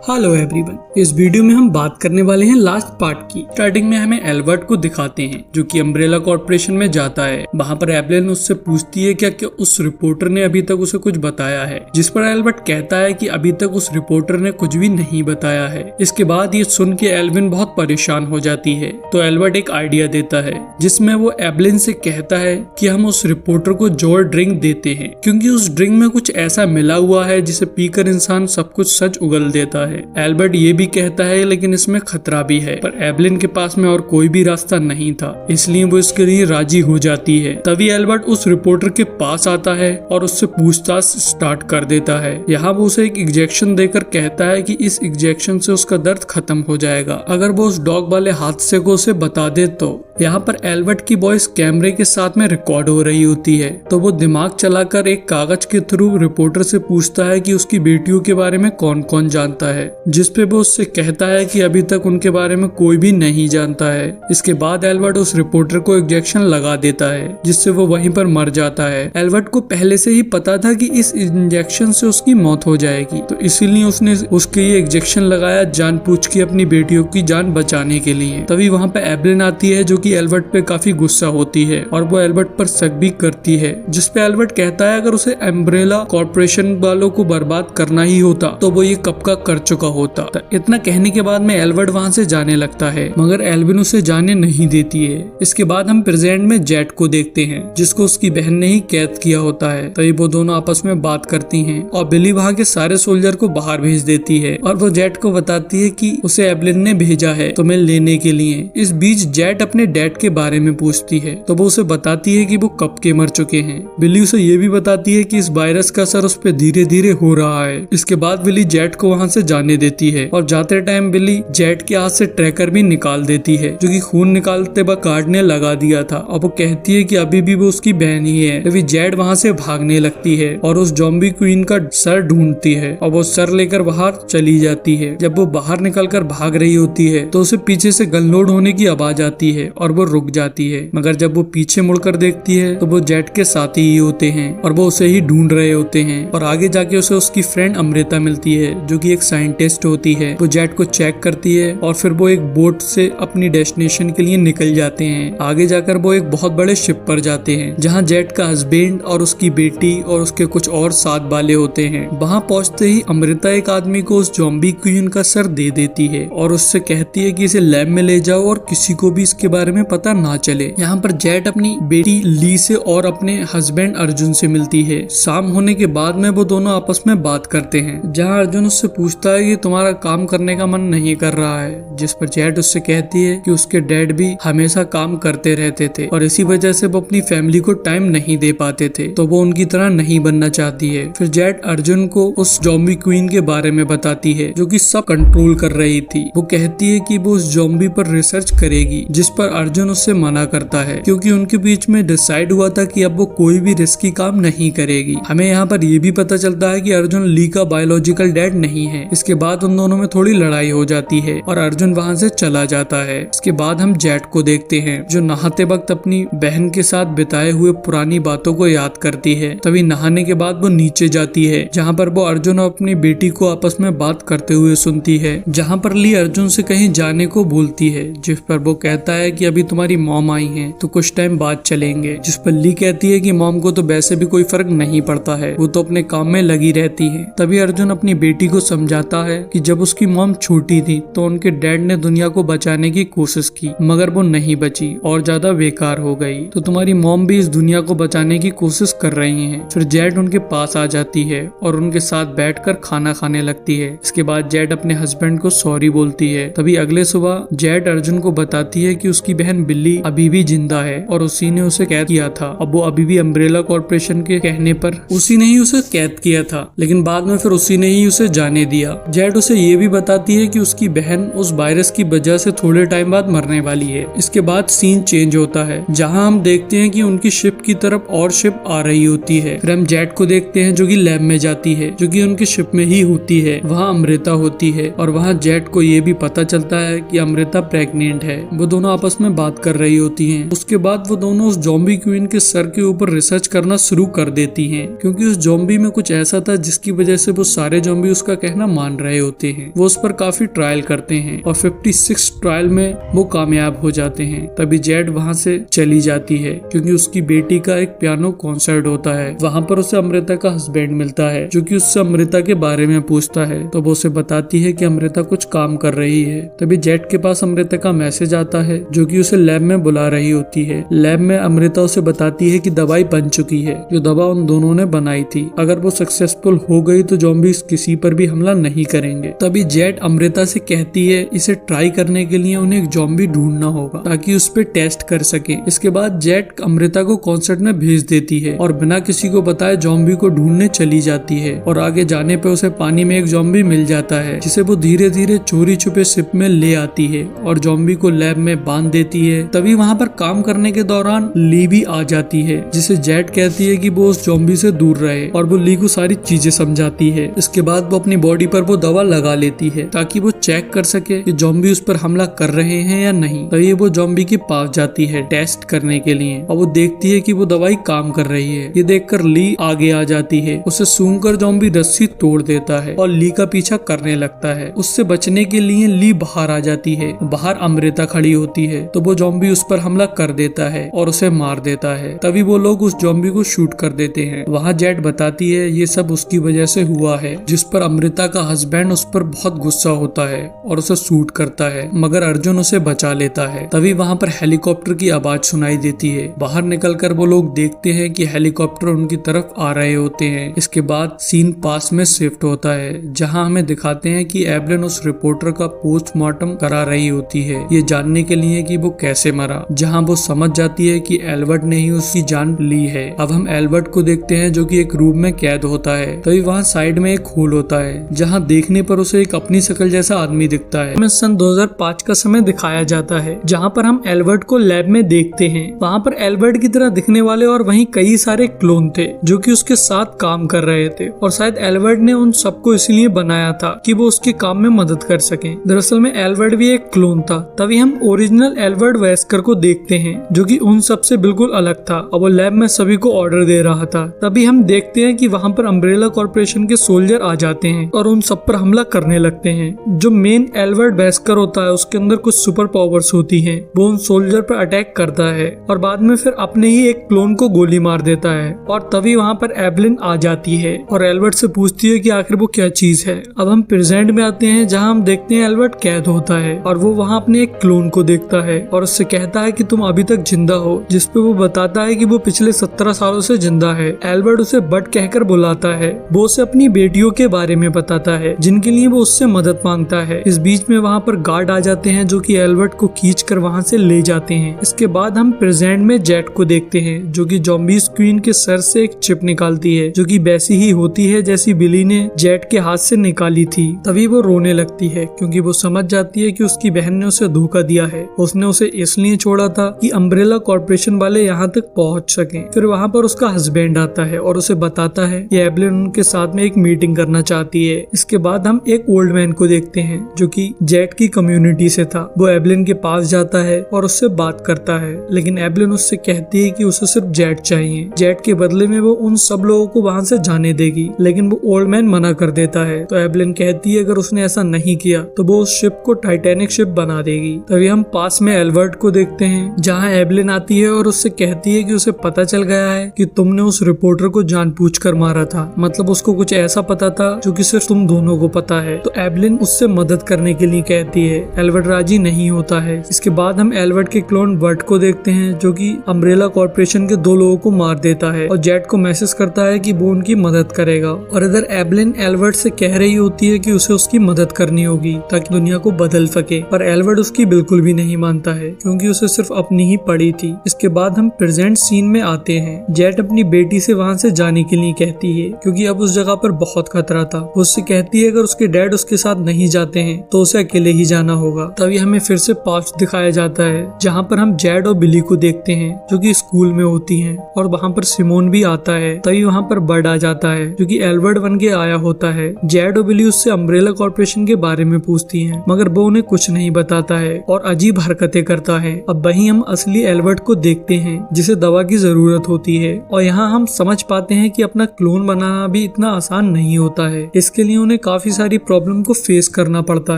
Hello everyone, इस video में हम बात करने वाले हैं लास्ट पार्ट की। स्टार्टिंग में हमें एल्बर्ट को दिखाते हैं जो कि अम्ब्रेला कॉर्पोरेशन में जाता है। वहाँ पर एवलिन उससे पूछती है क्या उस रिपोर्टर ने अभी तक उसे कुछ बताया है, जिस पर एल्बर्ट कहता है कि अभी तक उस रिपोर्टर ने कुछ भी नहीं बताया है। इसके बाद ये सुन के एल्विन बहुत परेशान हो जाती है, तो एल्बर्ट एक आइडिया देता है जिसमें वो एवलिन से कहता है कि हम उस रिपोर्टर को जोर ड्रिंक देते हैं, क्योंकि उस ड्रिंक में कुछ ऐसा मिला हुआ है जिसे पीकर इंसान सब कुछ सच उगल देता है। एल्बर्ट ये भी कहता है लेकिन इसमें खतरा भी है, पर एवलिन के पास में और कोई भी रास्ता नहीं था, इसलिए वो इसके लिए राजी हो जाती है। तभी एल्बर्ट उस रिपोर्टर के पास आता है और उससे पूछताछ स्टार्ट कर देता है। यहाँ वो उसे एक इंजेक्शन देकर कहता है कि इस इंजेक्शन से उसका दर्द खत्म हो जाएगा अगर वो उस डॉग वाले हादसे को उसे बता दे तो। यहाँ पर एल्बर्ट की वॉइस कैमरे के साथ में रिकॉर्ड हो रही होती है, तो वो दिमाग चलाकर एक कागज के थ्रू रिपोर्टर से पूछता है कि उसकी बेटियों के बारे में कौन कौन जानता है, जिस पे वो उससे कहता है कि अभी तक उनके बारे में कोई भी नहीं जानता है। इसके बाद एल्बर्ट उस रिपोर्टर को इंजेक्शन लगा देता है जिससे वो वहीं पर मर जाता है। एल्बर्ट को पहले से ही पता था कि इस इंजेक्शन से उसकी मौत हो जाएगी, तो इसीलिए उसने उसके ये इंजेक्शन लगाया जानबूझ के अपनी बेटियों की जान बचाने के लिए। तभी वहाँ पे एवलिन आती है जो कि एल्बर्ट पे काफी गुस्सा होती है और वो एल्बर्ट पर शक भी करती है, जिसपे एल्बर्ट कहता है अगर उसे अम्ब्रेला कॉर्पोरेशन वालों को बर्बाद करना ही होता तो वो ये कब का कर चुका होता। इतना कहने के बाद में एल्बर्ट वहाँ से जाने लगता है, मगर एल्विन उसे जाने नहीं देती है। इसके बाद हम प्रेजेंट में जेट को देखते हैं जिसको उसकी बहन ने ही कैद किया होता है। तभी वो दोनों आपस में बात करती हैं और बिली वहाँ के सारे सोल्जर को बाहर भेज देती है और वो जेट को बताती है कि उसे एवलिन ने भेजा है तुम्हें लेने के लिए। इस बीच जेट अपने डैड के बारे में पूछती है, तो वो उसे बताती है कि वो कब के मर चुके हैं। बिली उसे ये भी बताती है कि इस वायरस का असर उस पर धीरे धीरे हो रहा है। इसके बाद बिली जेट को वहाँ से जाने देती है और जाते टाइम बिली जेट के हाथ से ट्रैकर भी निकाल देती है जो कि खून निकालते वक्त गार्ड ने लगा दिया था, और वो कहती है कि अभी भी वो उसकी बहन ही है। तभी जेट वहाँ से भागने लगती है और उस ज़ॉम्बी क्वीन का सर ढूंढती है और वो सर लेकर बाहर चली जाती है। जब वो बाहर निकलकर भाग रही होती है तो उसे पीछे से गन लोड होने की आवाज आती है और वो रुक जाती है, मगर जब वो पीछे मुड़कर देखती है तो वो जेट के साथी ही होते हैं और वो उसे ही ढूंढ रहे होते हैं। और आगे जाके उसे उसकी फ्रेंड अमृता मिलती है जो कि एक साइंटिस्ट होती है। वो जेट को चेक करती है और फिर वो एक बोट से अपनी डेस्टिनेशन के लिए निकल जाते हैं। आगे जाकर वो एक बहुत बड़े शिप पर जाते हैं जहाँ जेट का हस्बैंड और उसकी बेटी और उसके कुछ और साथ वाले होते हैं। वहाँ पहुँचते ही अमृता एक आदमी को उस ज़ॉम्बी क्वीन का सर दे देती है और उससे कहती है कि इसे लैब में ले जाओ और किसी को भी इसके बारे में पता ना चले। यहाँ पर जेट अपनी बेटी ली से और अपने हस्बैंड अर्जुन से मिलती है। शाम होने के बाद में वो दोनों आपस में बात करते हैं, जहाँ अर्जुन उससे पूछता है कि तुम्हारा काम करने का मन नहीं कर रहा है, जिस पर जेट उससे कहती है कि उसके डैड भी हमेशा काम करते रहते थे और इसी वजह से वो अपनी फैमिली को टाइम नहीं दे पाते थे, तो वो उनकी तरह नहीं बनना चाहती है। फिर जेट अर्जुन को उस ज़ॉम्बी क्वीन के बारे में बताती है जो कि सब कंट्रोल कर रही थी। वो कहती है कि वो उस ज़ॉम्बी पर रिसर्च करेगी, जिस पर अर्जुन उससे मना करता है क्योंकि उनके बीच में डिसाइड हुआ था कि अब वो कोई भी रिस्की काम नहीं करेगी। हमें यहाँ पर यह भी पता चलता है कि अर्जुन ली का बायोलॉजिकल डैड नहीं है। इसके बाद उन दोनों में थोड़ी लड़ाई हो जाती है और अर्जुन वहाँ से चला जाता है। इसके बाद हम जेट को देखते हैं जो नहाते वक्त अपनी बहन के साथ बिताए हुए पुरानी बातों को याद करती है। तभी नहाने के बाद वो नीचे जाती है जहाँ पर वो अर्जुन और अपनी बेटी को आपस में बात करते हुए सुनती है, जहाँ पर ली अर्जुन से कहीं जाने को बोलती है, जिस पर वो कहता है कि अभी तुम्हारी मॉम आई है तो कुछ टाइम बाद चलेंगे। जिस पर ली कहती है कि मॉम को तो वैसे भी कोई फर्क नहीं पड़ता है, वो तो अपने काम में लगी रहती है। तभी अर्जुन अपनी बेटी को समझाता है कि जब उसकी मॉम छोटी थी तो उनके डैड ने दुनिया को बचाने की कोशिश की, मगर वो नहीं बची और ज्यादा बेकार हो गई, तो तुम्हारी मॉम भी इस दुनिया को बचाने की कोशिश कर रही है। फिर जेट उनके पास आ जाती है और उनके साथ बैठकर खाना खाने लगती है। इसके बाद जेट अपने हस्बैंड को सॉरी बोलती है। तभी अगले सुबह जेट अर्जुन को बताती है कि उसकी बहन बिल्ली अभी भी जिंदा है और उसी ने उसे कैद किया था। अब वो अभी भी अम्ब्रेला कॉर्पोरेशन के कहने पर उसी ने ही उसे कैद किया था, लेकिन बाद में फिर उसी ने ही उसे जाने दिया। जेट उसे ये भी बताती है कि उसकी बहन उस वायरस की वजह से थोड़े टाइम बाद मरने वाली है। इसके बाद सीन चेंज होता है जहाँ हम देखते हैं कि उनकी शिप की तरफ और शिप आ रही होती है। फिर हम जेट को देखते हैं जो कि लैब में जाती है, जो कि उनकी शिप में ही होती है। वहाँ अमृता होती है और वहाँ जेट को ये भी पता चलता है कि अमृता प्रेग्नेंट है। वो दोनों आपस में बात कर रही होती हैं। उसके बाद वो दोनों उस ज़ॉम्बी क्वीन के सर के ऊपर रिसर्च करना शुरू कर देती हैं, क्योंकि उस ज़ॉम्बी में कुछ ऐसा था जिसकी वजह से वो सारे ज़ॉम्बी उसका कहना मान मान रहे होते हैं। वो उस पर काफी ट्रायल करते हैं और 56 ट्रायल में वो कामयाब हो जाते हैं। तभी जेड वहाँ से चली जाती है क्योंकि उसकी बेटी का एक पियानो कॉन्सर्ट होता है। वहाँ पर उसे अमृता का हस्बैंड मिलता है जो कि उससे अमृता के बारे में पूछता है। तो वो उसे बताती है कि अमृता कुछ काम कर रही है। तभी जेड के पास अमृता का मैसेज आता है जो कि उसे लैब में बुला रही होती है। लैब में अमृता उसे बताती है कि दवाई बन चुकी है, जो दवा उन दोनों ने बनाई थी। अगर वो सक्सेसफुल हो गई तो ज़ॉम्बीज़ किसी पर भी हमला नहीं करेंगे। तभी जेड अमृता से कहती है इसे ट्राई करने के लिए उन्हें एक ज़ॉम्बी ढूंढना होगा ताकि उस पर टेस्ट कर सके। इसके बाद जेड अमृता को कॉन्सर्ट में भेज देती है और बिना किसी को बताए ज़ॉम्बी को ढूंढने चली जाती है। और आगे जाने पे उसे पानी में एक ज़ॉम्बी मिल जाता है जिसे वो धीरे धीरे चोरी छुपे शिप में ले आती है और ज़ॉम्बी को लैब में बांध देती है। तभी वहाँ पर काम करने के दौरान ली भी आ जाती है जिसे जेड कहती है कि वो उस ज़ॉम्बी से दूर रहे और वो ली को सारी चीजें समझाती है। इसके बाद वो अपनी बॉडी पर वो दवा लगा लेती है ताकि वो चेक कर सके कि ज़ॉम्बी उस पर हमला कर रहे हैं या नहीं। तभी वो ज़ॉम्बी के पास जाती है टेस्ट करने के लिए और वो देखती है कि वो दवाई काम कर रही है। ये देखकर ली आगे आ जाती है। उसे सूंघकर ज़ॉम्बी रस्सी तोड़ देता है और ली का पीछा करने लगता है। उससे बचने के लिए ली बाहर आ जाती है। बाहर अमृता खड़ी होती है तो वो ज़ॉम्बी उस पर हमला कर देता है और उसे मार देता है। तभी वो लोग उस ज़ॉम्बी को शूट कर देते हैं। वहाँ जेड बताती है ये सब उसकी वजह से हुआ है, जिस पर अमृता का हस्बैंड उस पर बहुत गुस्सा होता है और उसे शूट करता है, मगर अर्जुन उसे बचा लेता है। तभी वहाँ पर हेलीकॉप्टर की आवाज सुनाई देती है। बाहर निकलकर वो लोग देखते हैं कि हेलीकॉप्टर उनकी तरफ आ रहे होते हैं। इसके बाद सीन पास में शिफ्ट होता है जहाँ हमें दिखाते हैं कि एवलिन उस रिपोर्टर का पोस्टमार्टम करा रही होती है, ये जानने के लिए कि वो कैसे मरा। जहाँ वो समझ जाती है कि एल्बर्ट ने ही उसकी जान ली है। अब हम एल्बर्ट को देखते हैं जो कि एक रूम में कैद होता है। तभी वहाँ साइड में एक होल होता है जहाँ देखने पर उसे एक अपनी शक्ल जैसा आदमी दिखता है। हमें सन 2005 का समय दिखाया जाता है जहाँ पर हम एल्बर्ट को लैब में देखते हैं। वहाँ पर एल्बर्ट की तरह दिखने वाले और वहीं कई सारे क्लोन थे जो कि उसके साथ काम कर रहे थे और शायद एल्बर्ट ने उन सबको इसलिए बनाया था कि वो उसके काम में मदद कर सकें। दरअसल में एल्बर्ट भी एक क्लोन था। तभी हम ओरिजिनल एल्बर्ट वेस्कर को देखते हैं जो कि उन सब से बिल्कुल अलग था और वो लैब में सभी को ऑर्डर दे रहा था। तभी हम देखते हैं कि वहाँ पर अम्ब्रेला कॉर्पोरेशन के सोल्जर आ जाते हैं और उन सब पर हमला करने लगते हैं। जो मेन एल्बर्ट वेस्कर होता है उसके अंदर कुछ सुपर पावर्स होती हैं। वो उन सोल्जर पर अटैक करता है और बाद में फिर अपने ही एक क्लोन को गोली मार देता है। और तभी वहाँ पर एवलिन आ जाती है और एल्बर्ट से पूछती है कि आखिर वो क्या चीज है। अब हम प्रेजेंट में आते हैं जहाँ हम देखते हैं एल्बर्ट कैद होता है और वो वहाँ अपने एक क्लोन को देखता है और उससे कहता है कि तुम अभी तक जिंदा हो, जिसपे वो बताता है कि वो पिछले 17 सालों से जिंदा है। एल्बर्ट उसे बट कहकर बुलाता है। वो उसे अपनी बेटियों के बारे में बताता है जिनके लिए वो उससे मदद मांगता है। इस बीच में वहाँ पर गार्ड आ जाते हैं जो कि एल्बर्ट को खींच कर वहाँ से ले जाते हैं। इसके बाद हम प्रेजेंट में जेट को देखते हैं जो कि ज़ॉम्बीज़ क्वीन के सर से एक चिप निकालती है जो कि वैसी ही होती है जैसी बिली ने जेट के हाथ से निकाली थी। तभी वो रोने लगती है क्योंकि वो समझ जाती है कि उसकी बहन ने उसे धोखा दिया है। उसने उसे इसलिए छोड़ा था कि अम्ब्रेला कॉर्पोरेशन वाले यहाँ तक पहुँच सके। फिर वहाँ पर उसका हस्बैंड आता है और उसे बताता है कि एवलिन उनके साथ में एक मीटिंग करना चाहती है। इसके बाद हम एक ओल्ड मैन को देखते हैं जो कि जेट की कम्युनिटी से था। वो एवलिन के पास जाता है और उससे बात करता है, लेकिन एवलिन उससे कहती है कि उसे सिर्फ जेट चाहिए। जेट के बदले में वो उन सब लोगों को वहाँ से जाने देगी, लेकिन वो ओल्ड मैन मना कर देता है। तो एवलिन कहती है अगर उसने ऐसा नहीं किया तो वो उस शिप को टाइटैनिक शिप बना देगी। तभी हम पास में एल्बर्ट को देखते हैं जहाँ एवलिन आती है और उससे कहती है कि उसे पता चल गया है कि तुमने उस रिपोर्टर को जानबूझकर मारा था। मतलब उसको कुछ ऐसा पता था जो कि सिर्फ तुम दोनों को पता है। तो एवलिन उससे मदद करने के लिए कहती है। एल्बर्ट राजी नहीं होता है। इसके बाद हम एल्बर्ट के क्लोन बर्ट को देखते हैं जो कि अम्ब्रेला कॉर्पोरेशन के 2 लोगों को मार देता है और जेट को मैसेज करता है कि वो उनकी मदद करेगा। और इधर एवलिन एल्बर्ट से कह रही होती है कि उसे उसकी मदद करनी होगी ताकि दुनिया को बदल सके, पर एल्बर्ट उसकी बिल्कुल भी नहीं मानता है क्योंकि उसे सिर्फ अपनी ही पड़ी थी। इसके बाद हम प्रेजेंट सीन में आते हैं। जेट अपनी बेटी से वहाँ से जाने के लिए कहती है क्योंकि अब उस जगह पर बहुत खतरा था। वो उससे कहती है अगर उसके डैड उसके साथ नहीं जाते हैं तो उसे अकेले ही जाना होगा। तभी हमें फिर से पास्ट दिखाया जाता है जहाँ पर हम जेड और बिली को देखते हैं जो कि स्कूल में होती हैं और वहाँ पर सिमोन भी आता है। तभी वहाँ पर बर्ड आ जाता है जो कि एल्बर्ट बन के आया होता है। जेड और बिली उससे अम्ब्रेला कॉर्पोरेशन के बारे में पूछती हैं मगर वो उन्हें कुछ नहीं बताता है और अजीब हरकतें करता है। अब वहीं हम असली एल्बर्ट को देखते हैं जिसे दवा की जरूरत होती है और यहाँ हम समझ पाते हैं कि अपना क्लोन बनाना भी इतना आसान नहीं होता है। इसके लिए उन्हें काफी सारी प्रॉब्लम को फेस करना पड़ता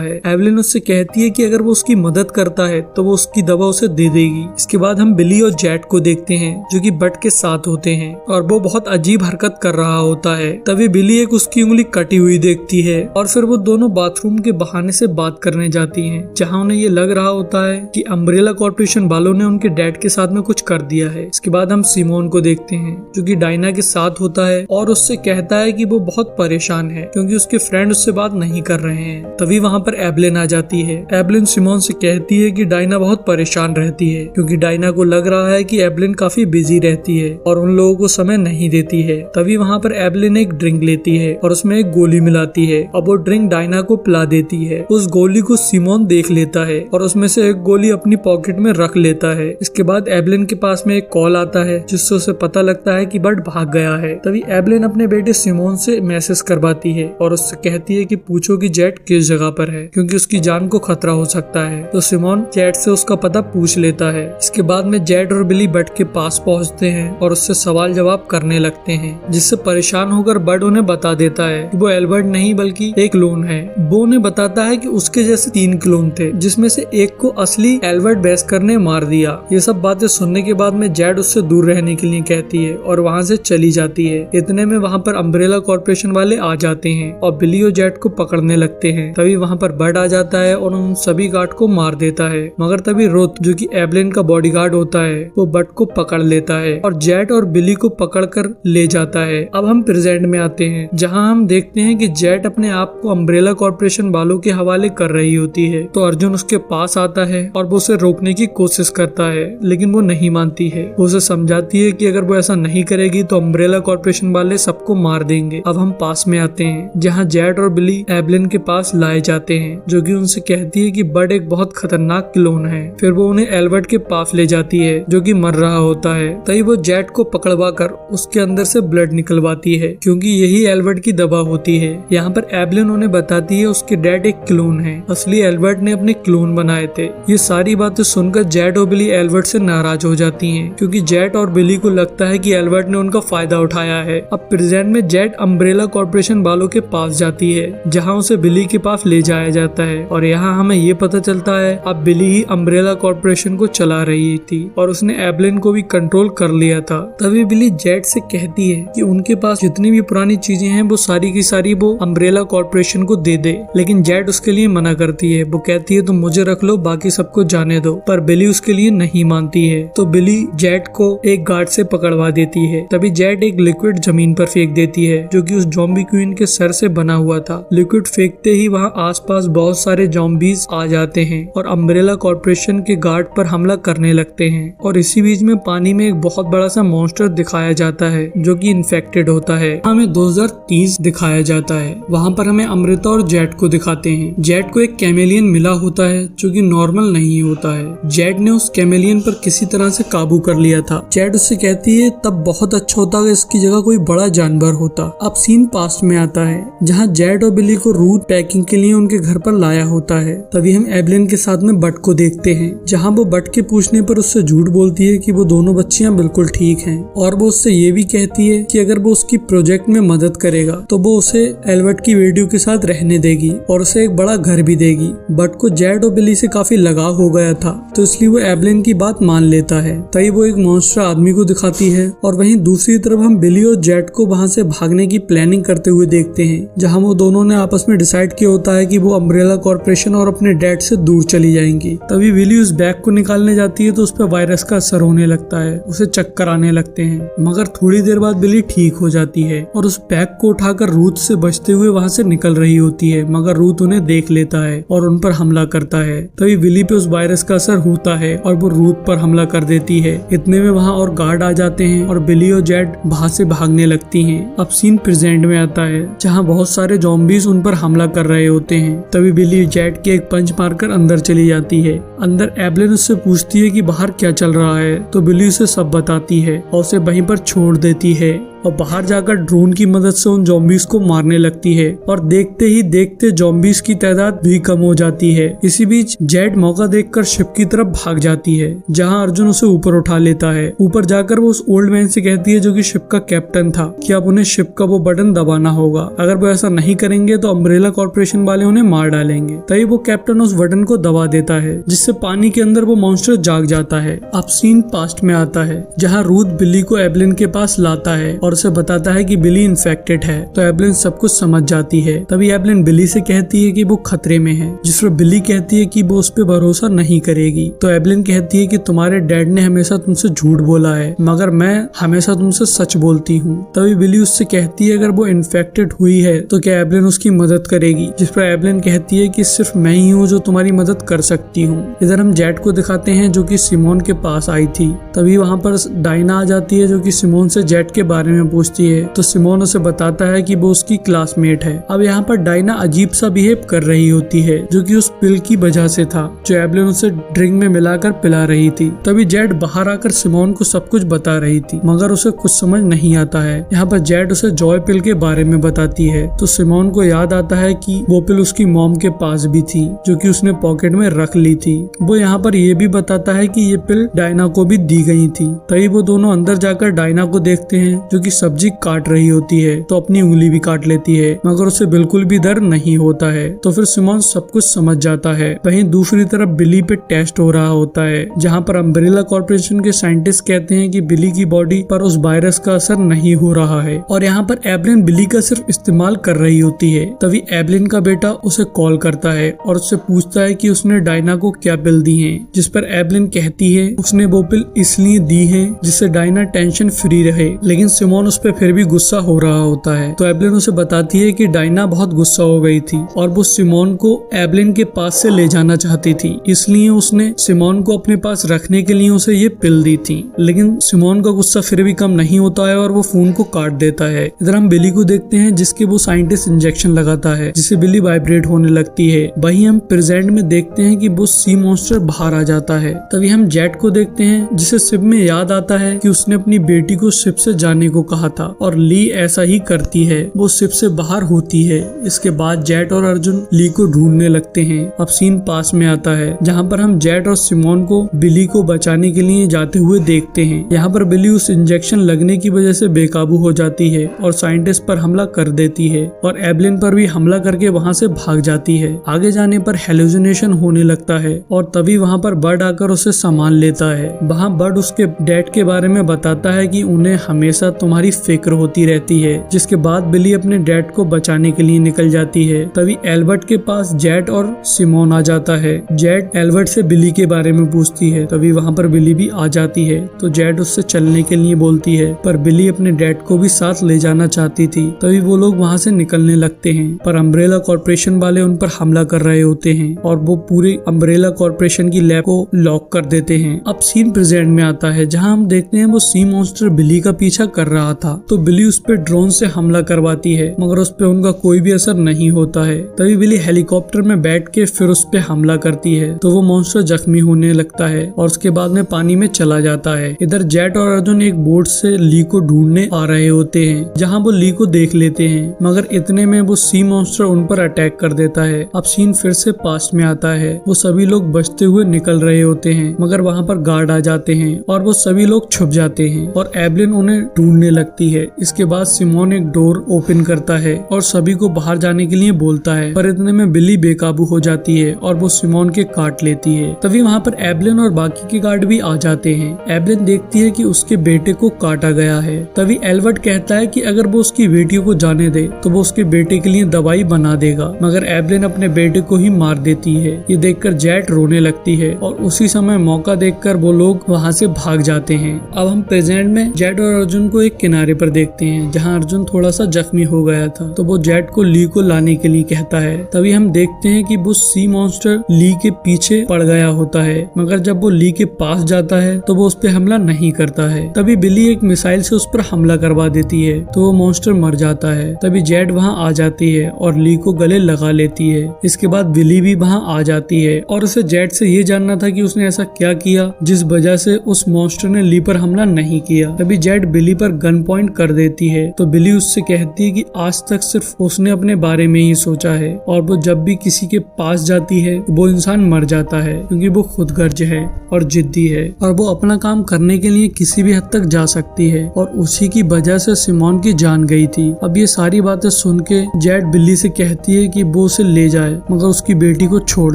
है। एवलिन उससे कहती है कि अगर वो उसकी मदद करता है तो वो उसकी दवा उसे दे देगी। इसके बाद हम बिली और जेट को देखते हैं जो कि बट के साथ होते हैं और वो बहुत अजीब हरकत कर रहा होता है। तभी बिली एक उसकी उंगली कटी हुई देखती है और फिर वो दोनों बाथरूम के बहाने से बात करने जाती हैं, जहां उन्हें ये लग रहा होता है कि अम्ब्रेला कॉर्पोरेशन वालों ने उनके डैड के साथ में कुछ कर दिया है। इसके बाद हम सिमोन को देखते हैं जो कि डायना के साथ होता है और उससे कहता है कि वो बहुत परेशान है क्योंकि उसके फ्रेंड उससे बात नहीं कर रहे हैं। तभी वहाँ पर एवलिन आ जाती है। एवलिन सिमोन से कहती है कि डायना बहुत परेशान रहती है क्योंकि डायना को लग रहा है कि एवलिन काफी बिजी रहती है और उन लोगों को समय नहीं देती है। तभी वहाँ पर एवलिन एक ड्रिंक लेती है और उसमें एक गोली मिलाती है और वो ड्रिंक डायना को पिला देती है। उस गोली को सिमोन देख लेता है और उसमें से एक गोली अपनी पॉकेट में रख लेता है। इसके बाद एवलिन के पास में एक कॉल आता है जिससे उसे पता लगता है कि बट भाग गया है। तभी एवलिन अपने बेटे सिमोन से मैसेज करवाती है और उससे कहती है कि पूछो कि जेट किस जगह पर है क्योंकि उसकी जान को खतरा हो सकता है। तो सिमोन जेट से उसका पता पूछ लेता है। इसके बाद में जेट और बिली बट के पास पहुंचते हैं और उससे सवाल जवाब करने लगते हैं, जिससे परेशान होकर बट उन्हें बता देता है कि वो एल्बर्ट नहीं बल्कि एक क्लोन है। वो उन्हें बताता है कि उसके जैसे 3 क्लोन थे जिसमें से एक को असली एल्बर्ट वेस्कर ने मार दिया। ये सब बातें सुनने के बाद में जेट उससे दूर रहने के लिए कहती है और वहाँ से चली जाती है। इतने में वहाँ पर अम्ब्रेला कॉर्पोरेशन वाले आ जाते हैं और बिली और जेट को पकड़ने लगते हैं। तभी वहाँ पर बट आ जाता है और उन सभी गार्ड को मार देता है, मगर तभी रुथ जो कि एवलिन का बॉडीगार्ड होता है वो बट को पकड़ लेता है और जेट और बिली को पकड़कर ले जाता है। अब हम प्रेजेंट में आते हैं जहाँ हम देखते हैं कि जेट अपने आप को अम्ब्रेला कॉर्पोरेशन वालों के हवाले कर रही होती है। तो अर्जुन उसके पास आता है और वो उसे रोकने की कोशिश करता है लेकिन वो नहीं मानती है। वो उसे समझाती है कि अगर वो ऐसा नहीं करेगी तो अम्ब्रेला कॉर्पोरेशन वाले सबको मार देंगे। अब हम पास में आते हैं जहाँ जेट और बिली एवलिन के पास लाए जाते हैं जो कि उनसे कहती है कि बट एक बहुत खतरनाक क्लोन है। फिर वो उन्हें एल्बर्ट के पास ले जाती है जो कि मर रहा होता है। तभी वो जेट को पकड़वा कर उसके अंदर से ब्लड निकलवाती है क्योंकि यही एल्बर्ट की दवा होती है। यहाँ पर एवलिन उन्हें बताती है उसके डैड एक क्लोन है, असली एल्बर्ट ने अपने क्लोन बनाए थे। ये सारी बातें सुनकर जेट और बिली एल्बर्ट से नाराज हो जाती हैं क्योंकि जेट और बिली को लगता है कि एल्बर्ट ने उनका फायदा उठाया है। अब प्रेजेंट में जेट अम्ब्रेला कॉर्पोरेशन वालों के पास जाती है जहाँ उसे बिली के पास ले जाया जाता है और यहाँ हमें ये पता चलता है अब बिली ही अम्ब्रेला कॉर्पोरेशन को चला रही थी और उसने एवलिन को भी कंट्रोल कर लिया था। तभी बिली जेट से कहती है कि उनके पास जितनी भी पुरानी चीजें हैं वो सारी की सारी वो अम्ब्रेला कॉर्पोरेशन को दे दे, लेकिन जेट उसके लिए मना करती है। वो कहती है तुम मुझे रख लो, बाकी सबको जाने दो, पर बिली उसके लिए नहीं मानती है। तो बिली जेट को एक गार्ड से पकड़वा देती है। तभी जेट एक लिक्विड जमीन पर फेंक देती है जो कि उस ज़ॉम्बी क्वीन के सर से बना हुआ था। लिक्विड फेंकते ही वहाँ आसपास बहुत सारे ज़ॉम्बीज आ जाते हैं और अम्ब्रेला कॉर्पोरेशन के गार्ड पर हमला करने लगते हैं। और इसी बीच में पानी में एक बहुत बड़ा सा मॉन्स्टर दिखाया जाता है जो कि इन्फेक्टेड होता है। हमें 2030 दिखाया जाता है। वहाँ पर हमें अमृता और जेट को दिखाते हैं। जेट को एक कैमेलियन मिला होता है जो कि नॉर्मल नहीं होता है। जेट ने उस कैमेलियन पर किसी तरह से काबू कर लिया था। जेट उससे कहती है तब बहुत अच्छा होता कि इसकी जगह कोई बड़ा जानवर होता। अब सीन पास्ट में आता है जहाँ जेट और बिली को रूट पैकिंग के लिए उनके घर पर लाया होता है। तभी हम एवलिन के साथ में बट को देखते हैं जहाँ वो बट के पूछने पर उससे झूठ बोलती है कि वो दोनों बच्चियां बिल्कुल ठीक हैं और वो उससे ये भी कहती है कि अगर वो उसकी प्रोजेक्ट में मदद करेगा तो वो उसे एल्बर्ट की बेटियों के साथ रहने देगी और उसे एक बड़ा घर भी देगी। बट को जेट और बिली से काफी लगाव हो गया था तो इसलिए वो एवलिन की बात मान लेता है। तभी वो एक मॉन्स्टर आदमी को दिखाती है और वहीं दूसरी तरफ हम बिली और जेट को वहाँ से भागने की प्लानिंग करते हुए देखते हैं जहाँ वो दोनों ने आपस में डिसाइड किया होता है कि वो अम्ब्रेला कॉर्पोरेशन और अपने डैड से दूर चली जाएंगी। तभी बिली उस बैग को निकालने जाती है तो उस पर वायरस का असर होने लगता है, उसे चक्कर आने लगते हैं, मगर थोड़ी देर बाद बिली ठीक हो जाती है और उस बैग को उठाकर रूथ से बचते हुए वहाँ से निकल रही होती है, मगर रूथ उन्हें देख लेता है और उन पर हमला करता है। तभी बिली पे उस वायरस का असर होता है और वो रूथ पर हमला कर देती है। इतने में वहाँ और गार्ड आ जाते हैं और बिली और जेट वहाँ से भागने लगती हैं। अब सीन प्रेजेंट में आता है जहाँ बहुत सारे ज़ॉम्बीज उन पर हमला कर रहे होते हैं। तभी बिली जेट की एक पंच मारकर अंदर चली जाती है। अंदर एवलिन उससे पूछती है कि बाहर क्या चल रहा है तो बिली उसे सब बताती है और उसे वहीं पर छोड़ देती है। और बाहर जाकर ड्रोन की मदद से उन ज़ॉम्बीज को मारने लगती है और देखते ही देखते ज़ॉम्बीज की तादाद भी कम हो जाती है। इसी बीच जेट मौका देखकर शिप की तरफ भाग जाती है, जहां अर्जुन उसे ऊपर उठा लेता है। ऊपर जाकर वो उस ओल्ड मैन से कहती है, जो कि शिप का कैप्टन था, कि अब उन्हें शिप का वो बटन दबाना होगा। अगर वो ऐसा नहीं करेंगे तो अम्ब्रेला कॉर्पोरेशन वाले उन्हें मार डालेंगे। तभी वो कैप्टन उस बटन को दबा देता है, जिससे पानी के अंदर वो मॉन्स्टर जाग जाता है। अब सीन पास्ट में आता है, जहाँ रूथ बिली को एवलिन के पास लाता है और उसे बताता है कि बिली इन्फेक्टेड है। तो एवलिन सब कुछ समझ जाती है। तभी एवलिन बिली से कहती है कि वो खतरे में है, जिस पर बिली कहती है कि वो उस पर भरोसा नहीं करेगी। तो एवलिन कहती है कि तुम्हारे डैड ने हमेशा तुमसे झूठ बोला है, मगर मैं हमेशा तुमसे सच बोलती हूँ। तभी बिली उससे कहती है, अगर वो इन्फेक्टेड हुई है तो क्या एवलिन उसकी मदद करेगी? जिस पर एवलिन कहती है कि सिर्फ मैं ही हूँ जो तुम्हारी मदद कर सकती हूँ। इधर हम जेट को दिखाते हैं, जो कि सिमोन के पास आई थी। तभी वहाँ पर डायना आ जाती है, जो कि सिमोन से जेट के बारे में पूछती है। तो सिमोन उसे बताता है कि वो उसकी क्लासमेट है। अब यहाँ पर डायना अजीब सा बिहेव कर रही होती है, जो कि उस पिल की वजह से था, जो एवलिन उसे ड्रिंक में मिलाकर पिला रही थी। तभी जेट बाहर आकर सिमोन को सब कुछ बता रही थी, मगर उसे कुछ समझ नहीं आता है। यहाँ पर जेट उसे जॉय पिल के बारे में बताती है। तो सिमोन को याद आता है कि वो पिल उसकी मॉम के पास भी थी, जो कि उसने पॉकेट में रख ली थी। वो यहाँ पर ये भी बताता है कि ये पिल डायना को भी दी गई थी। तभी वो दोनों अंदर जाकर डायना को देखते हैं, जो कि सब्जी काट रही होती है। तो अपनी उंगली भी काट लेती है, मगर उसे बिल्कुल भी दर्द नहीं होता है। तो फिर सिमोन सब कुछ समझ जाता है। वहीं दूसरी तरफ बिली पे टेस्ट हो रहा होता है, जहाँ पर अम्ब्रेला कॉर्पोरेशन के साइंटिस्ट कहते हैं कि बिली की बॉडी पर उस वायरस का असर नहीं हो रहा है। और यहाँ पर एवलिन बिली का सिर्फ इस्तेमाल कर रही होती है। तभी एवलिन का बेटा उसे कॉल करता है और उससे पूछता है कि उसने डायना को क्या पिल दी है। जिस पर एवलिन कहती है उसने वो पिल इसलिए दी है जिससे डायना टेंशन फ्री रहे। लेकिन सिमोन उस पर फिर भी गुस्सा हो रहा होता है। तो एवलिन उसे बताती है कि डायना बहुत गुस्सा हो गई थी और वो सिमोन को एवलिन के पास से ले जाना चाहती थी, इसलिए उसने सिमोन को अपने पास रखने के लिए उसे ये पिल दी थी। लेकिन सिमोन का गुस्सा फिर भी कम नहीं होता है और वो फोन को काट देता है। इधर हम बिली को देखते हैं, जिसके वो साइंटिस्ट इंजेक्शन लगाता है, जिससे बिली वाइब्रेट होने लगती है। वहीं हम प्रेजेंट में देखते हैं कि वो सी मॉन्स्टर बाहर आ जाता है। तभी हम जेट को देखते हैं, जिसे शिप में याद आता है कि उसने अपनी बेटी को शिप से जाने को कहा था और ली ऐसा ही करती है, वो शिप से बाहर होती है। इसके बाद जेट और अर्जुन ली को ढूंढने लगते हैं। अब सीन पास में आता है, जहाँ पर हम जेट और सिमोन को बिली को बचाने के लिए जाते हुए देखते हैं। यहाँ पर बिली उस इंजेक्शन लगने की वजह से बेकाबू हो जाती है और साइंटिस्ट पर हमला कर देती है और एवलिन पर भी हमला करके वहाँ से भाग जाती है। आगे जाने पर हेलुसिनेशन होने लगता है और तभी वहाँ पर बर्ड आकर उसे संभाल लेता है। वहाँ बर्ड उसके डैड के बारे में बताता है कि उन्हें हमेशा तुम्हारी फिक्र होती रहती है। जिसके बाद बिली अपने डैड को बचाने के लिए निकल जाती है। तभी एल्बर्ट के पास जेट और सिमोन आ जाता है। जेट एल्बर्ट से बिली के बारे में पूछती है। तभी वहाँ पर बिली भी आ जाती है। तो जेट उससे चलने के लिए बोलती है, पर बिली अपने डैड को भी साथ ले जाना चाहती थी। तभी वो लोग वहाँ से निकलने लगते हैं, पर अम्ब्रेला कॉर्पोरेशन वाले उन पर हमला कर रहे होते हैं और वो पूरे अम्ब्रेला कॉर्पोरेशन की लैब को लॉक कर देते हैं। अब सीन प्रेजेंट में आता है, जहाँ हम देखते हैं वो सी मॉन्स्टर बिली का पीछा कर रहा था। तो बिली उस पर ड्रोन से हमला करवाती है, मगर उस पर उनका कोई भी असर नहीं होता है। तभी बिली हेलीकॉप्टर में बैठ के फिर उस पे हमला करती है। तो वो मॉन्स्टर जख्मी होने लगता है और उसके बाद में पानी में चला जाता है। इधर जेट और अर्जुन एक बोट से ली को ढूंढने आ रहे होते हैं, जहाँ वो ली को देख लेते हैं, मगर इतने में वो सी मॉन्स्टर उन पर अटैक कर देता है। अब सीन फिर से पास्ट में आता है। वो सभी लोग बचते हुए निकल रहे होते हैं, मगर वहाँ पर गार्ड आ जाते हैं और वो सभी लोग छुप जाते हैं और एवलिन उन्हें ढूंढने लगती है। इसके बाद सिमोन एक डोर ओपन करता है और सभी को बाहर जाने के लिए बोलता है, पर इतने में बिली बेकाबू हो जाती है और वो सिमोन के काट लेती है। तभी वहाँ पर एवलिन और बाकी के गार्ड भी आ जाते हैं। एवलिन देखती है कि उसके बेटे को काटा गया है। तभी एल्बर्ट कहता है कि अगर वो उसकी बेटियों को जाने दे तो वो उसके बेटे के लिए दवाई बना देगा, मगर एवलिन अपने बेटे को ही मार देती है। ये देखकर जेट रोने लगती है और उसी समय मौका देखकर वो लोग वहाँ से भाग जाते हैं। अब हम प्रेजेंट में जेट और अर्जुन को एक किनारे पर देखते हैं, जहाँ अर्जुन थोड़ा सा जख्मी हो गया था। तो वो जेट को ली को लाने के लिए कहता है। तभी हम देखते हैं कि वो सी मॉन्स्टर ली के पीछे पड़ गया होता है, मगर जब वो ली के पास जाता है तो वो उस पर हमला नहीं करता है। तभी बिली एक मिसाइल से उस पर हमला करवा देती है, तो वो मॉन्स्टर मर जाता है। तभी जेट वहाँ आ जाती है और ली को गले लगा लेती है। इसके बाद बिली भी वहाँ आ जाती है और उसे जेट से ये जानना था कि उसने ऐसा क्या किया जिस वजह से उस मॉन्स्टर ने ली पर हमला नहीं किया। तभी जेट बिली पर गन गन पॉइंट कर देती है। तो बिली उससे कहती है कि आज तक सिर्फ उसने अपने बारे में ही सोचा है और वो जब भी किसी के पास जाती है वो इंसान मर जाता है, क्योंकि वो खुदगर्ज है और जिद्दी है और वो अपना काम करने के लिए किसी भी हद तक जा सकती है और उसी की वजह से सिमोन की जान गई थी। अब ये सारी बातें सुन के जेट बिल्ली से कहती है कि वो उसे ले जाए मगर उसकी बेटी को छोड़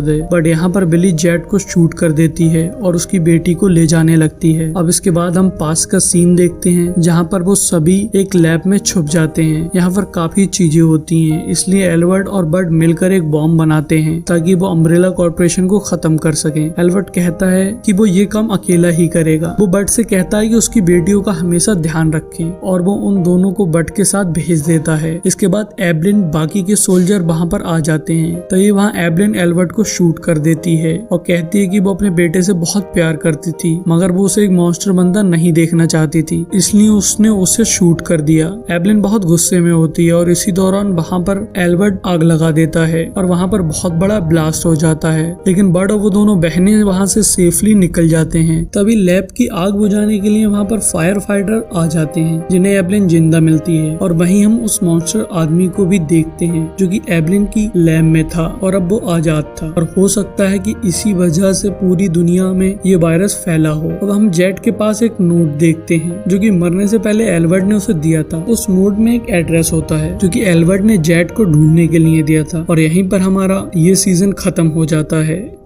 दे, बट यहाँ पर बिल्ली जेट को शूट कर देती है और उसकी बेटी को ले जाने लगती है। अब इसके बाद हम पास का सीन देखते हैं जहाँ पर वो सभी एक लैब में छुप जाते हैं। यहाँ पर काफी चीजें होती हैं, इसलिए एल्बर्ट और बर्ड मिलकर एक बॉम्ब बनाते हैं ताकि वो अम्ब्रेला कॉर्पोरेशन को खत्म कर सकें। एल्बर्ट कहता है कि वो ये काम अकेला ही करेगा। वो बर्ड से कहता है कि उसकी बेटियों का हमेशा ध्यान रखें और वो उन दोनों को बर्ड के साथ भेज देता है। इसके बाद एब्लिन बाकी के सोल्जर वहाँ पर आ जाते हैं, तो ये वहाँ एब्लिन एल्बर्ट को शूट कर देती है और कहती है कि वो अपने बेटे से बहुत प्यार करती थी मगर वो उसे एक मॉन्स्टर बनता नहीं देखना चाहती थी, इसलिए उसने उसे शूट कर दिया। एब्लिन बहुत गुस्से में होती है और इसी दौरान वहाँ पर एल्बर्ट आग लगा देता है और वहाँ पर बहुत बड़ा ब्लास्ट हो जाता है, लेकिन बर्ड और वो दोनों बहनें वहाँ से सेफली निकल जाते हैं। तभी लैब की आग बुझाने के लिए वहाँ पर फायर फाइटर आ जाते हैं जिन्हें एब्लिन जिंदा मिलती है और वहीं हम उस मॉन्स्टर आदमी को भी देखते हैं जो कि एब्लिन की लैब में था और अब वो आजाद था और हो सकता है कि इसी वजह से पूरी दुनिया में ये वायरस फैला हो। अब हम जेट के पास एक नोट देखते हैं जो कि मरने से पहले एल्बर्ट ने उसे दिया था। उस नोट में एक एड्रेस होता है जो कि एल्बर्ट ने जेट को ढूंढने के लिए दिया था और यहीं पर हमारा ये सीजन खत्म हो जाता है।